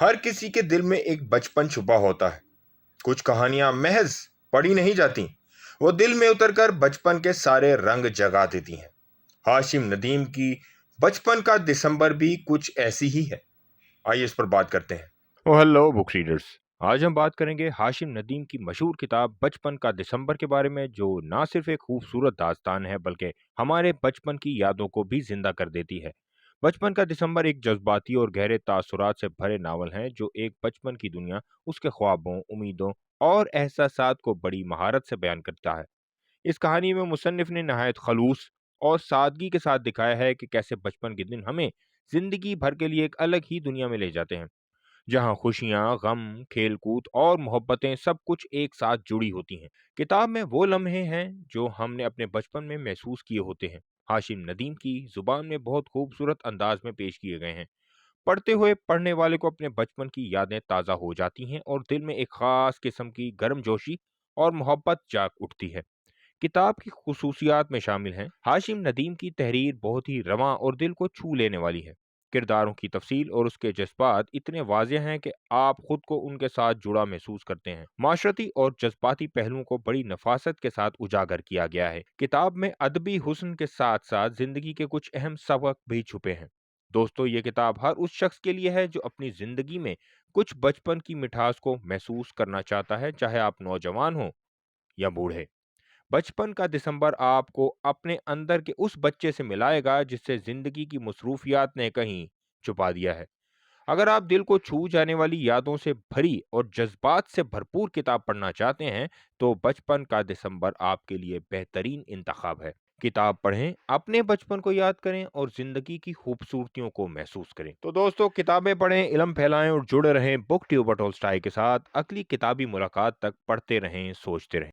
हर किसी के दिल में एक बचपन छुपा होता है। कुछ कहानियां महज पढ़ी नहीं जाती, वो दिल में उतरकर बचपन के सारे रंग जगा देती हैं। हाशिम नदीम की बचपन का दिसंबर भी कुछ ऐसी ही है। आइए इस पर बात करते हैं। Hello book readers. आज हम बात करेंगे हाशिम नदीम की मशहूर किताब बचपन का दिसंबर के बारे में, जो ना सिर्फ एक खूबसूरत दास्तान है बल्कि हमारे बचपन की यादों को भी जिंदा कर देती है। बचपन का दिसंबर एक जज्बाती और गहरे तासुरात से भरे नावल है, जो एक बचपन की दुनिया, उसके ख्वाबों, उम्मीदों और एहसासात को बड़ी महारत से बयान करता है। इस कहानी में मुसन्निफ ने नहायत खलूस और सादगी के साथ दिखाया है कि कैसे बचपन के दिन हमें जिंदगी भर के लिए एक अलग ही दुनिया में ले जाते हैं, जहां खुशियां, गम, खेलकूद और मोहब्बतें सब कुछ एक साथ जुड़ी होती हैं। किताब में वो लम्हे हैं जो हमने अपने बचपन में महसूस किए होते हैं, हाशिम नदीम की जुबान में बहुत खूबसूरत अंदाज में पेश किए गए हैं। पढ़ते हुए पढ़ने वाले को अपने बचपन की यादें ताज़ा हो जाती हैं और दिल में एक खास किस्म की गर्मजोशी और मोहब्बत जाग उठती है। किताब की खुसूसियात में शामिल हैं। हाशिम नदीम की तहरीर बहुत ही रवां और दिल को छू लेने वाली है। किरदारों की तफसील और उसके जज्बात इतने वाज़ेह हैं कि आप खुद को उनके साथ जुड़ा महसूस करते हैं। माशरती और जज्बाती पहलुओं को बड़ी नफासत के साथ उजागर किया गया है। किताब में अदबी हुस्न के साथ साथ जिंदगी के कुछ अहम सबक भी छुपे हैं। दोस्तों, ये किताब हर उस शख्स के लिए है जो अपनी जिंदगी में कुछ बचपन की मिठास को महसूस करना चाहता है, चाहे आप नौजवान हो या बूढ़े। बचपन का दिसंबर आपको अपने अंदर के उस बच्चे से मिलाएगा जिससे जिंदगी की मसरूफियात ने कहीं छुपा दिया है। अगर आप दिल को छू जाने वाली यादों से भरी और जज्बात से भरपूर किताब पढ़ना चाहते हैं, तो बचपन का दिसंबर आपके लिए बेहतरीन इंतखाब है। किताब पढ़ें, अपने बचपन को याद करें और जिंदगी की खूबसूरतियों को महसूस करें। तो दोस्तों, किताबें पढ़ें, इल्म फैलाएं और जुड़े रहें बुक ट्यूबर टॉलस्टॉय के साथ। अगली किताबी मुलाकात तक पढ़ते रहें, सोचते रहें।